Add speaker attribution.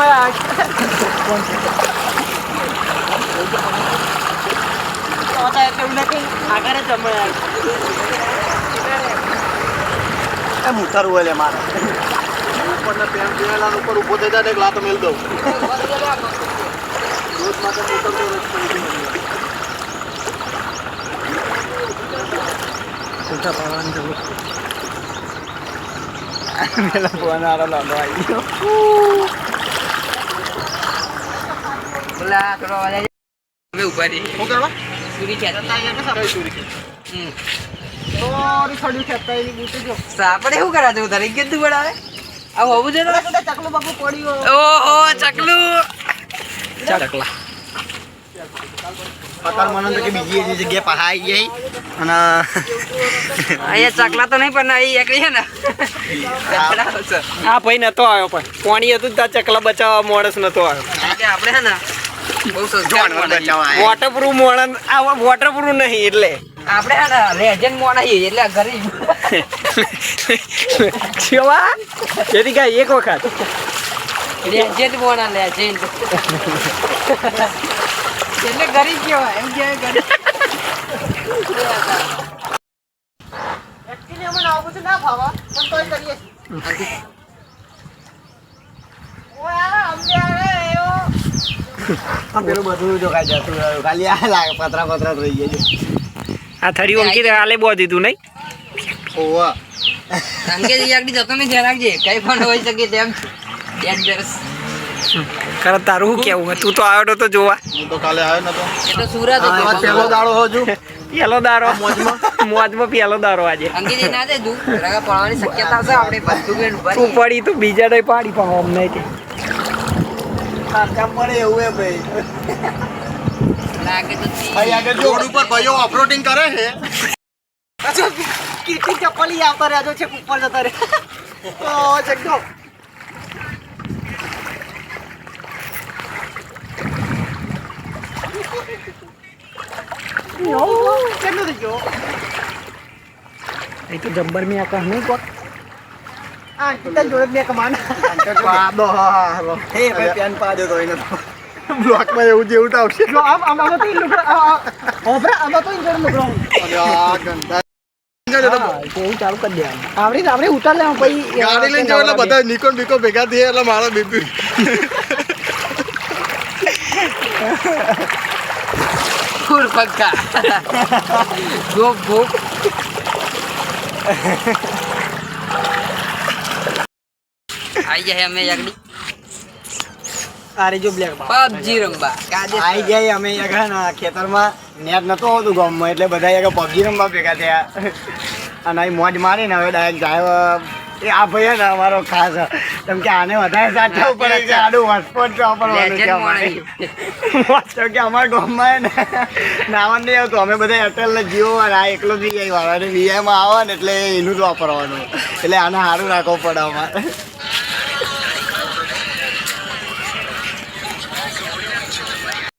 Speaker 1: જમાયા આગળ જમાયા
Speaker 2: ઉતારવું હોય મારે ઉપરના પેન પીવાના ઉપર ઉભો થઈ જાય એક લાતો મેલ દઉં રોજ માટે ઉતરતો રોજ
Speaker 1: ખોટા પાવાની જરૂર પેલા ફોનારો લાંબો આવી ગયો બોલા થોડો અવાજ અમે ઉભા રહી શું કરવા સુરી ખેંચતા સુરી થોડી થોડી ખેંચતા એની બૂટી જો સાપડે શું કરા જવું તારે કીધું બનાવે આ હોવું જોઈએ ચકલું બાપુ પડ્યું ઓહો ચકલું ચકલા
Speaker 2: પતાર મને તો કે બીજી જગ્યાએ પહાઈ ગઈ અને
Speaker 1: અહીંયા ચકલા તો નહીં પણ અહીં એકલી છે ને
Speaker 3: હા ભાઈ નતો આવ્યો પણ પાણી હતું ત્યાં ચકલા બચાવવા માણસ નતો આવ્યો
Speaker 1: એટલે આપણે છે ને બહુ સંસ્કાર
Speaker 3: વોટરપ્રૂફ માણસ આ વોટરપ્રૂફ નહીં એટલે
Speaker 1: આપણે છે ને લેજેન્ડ મોણા છીએ એટલે ગરીબ
Speaker 3: કેવા જેથી કાંઈ એક વખત
Speaker 1: લેજેન્ડ મોણા લેજેન્ડ એટલે ગરીબ કેવાય એમ કે ગરીબ એકચ્યુઅલી અમને આવું બધું ના ભાવા પણ તોય કરીએ છીએ
Speaker 2: આ પેલું બધું જો કાંઈ જતું રહ્યું ખાલી આ લાગે પતરા રહી ગયા
Speaker 3: આ થરી અંકિત આલે બહુ દીધું નહીં
Speaker 2: ઓવા
Speaker 1: અંકેત યાકડી જતો નહીં ધ્યાન રાખજે કઈ પણ હોઈ શકે તેમ ડેન્જરસ
Speaker 3: ખરે તારું શું કેવું તું તો આવ્યો તો જોવા
Speaker 2: હું તો કાલે આવ્યો નતો
Speaker 1: એટલે સુરત હતો
Speaker 2: પહેલો દાડો હજુ
Speaker 3: પેલો દારો મોજમાં પેલો દારો આજે
Speaker 1: અંકેત ના દે તું રગા પડવાની શક્યતા છે આપણે બધું બેન
Speaker 3: તું પડી તું બીજા નહીં પાડી પણ આમ નહીં કે
Speaker 2: કામ પડે એવું હે ભાઈ
Speaker 1: લાગે તો
Speaker 2: ભાઈ આગળ રોડ ઉપર ભાઈઓ ઓફરોડિંગ કરે છે
Speaker 1: કીર્તિ ચપ્પલી આવતા રહેજો છે ઉપર જતા રહે ઓ જગો કેટલું થઈ ગયો
Speaker 3: એ તો જબ્બર મેં આકાશ નહીં કોક
Speaker 1: આ તને જોડે મેં કમાન
Speaker 2: પાડો હા હે ભાઈ પેન પાડ્યો તો એને બ્લોકમાં એવું જેવું આવશે
Speaker 1: આમ તો ઓબરા આમ તો ઇન્જર લુકરો
Speaker 2: અને આ ગંદા
Speaker 3: એવું ચાલુ કરી દેવાનું
Speaker 1: આવડી ઉતાર લે પછી
Speaker 2: ગાડી લઈને જાવ એટલે બધા નિકોન બીકો ભેગા થયા એટલે મારા બીપી
Speaker 1: ફૂલ પક્કા ગોપ ગોપ આઈ જાય અમે યાગડી
Speaker 3: આરે જો બ્લેક
Speaker 1: પબજી રમવા કાજે
Speaker 2: આઈ ગયા અમે આગળ ખેતરમાં નેટ નતો હોતું ગામમાં એટલે બધા આગળ પબજી રમવા ભેગા થયા અને અહીં મોજ મારીને હવે ડાયરેક્ટ જાય એ આ ભાઈ ને અમારો ખાસ કેમ કે આને વધારે સાચવું પડે કે આનું હોટસ્પોટ વાપરવાનું છે અમારે કે અમારા ગામમાં ને નાવાનું નહીં આવતું અમે બધા એરટેલ ને જીઓ આ એકલો જ વીઆઈ વાળા અને વીઆઈમાં આવે ને એટલે એનું જ વાપરવાનું એટલે આને સારું રાખવું પડે અમારે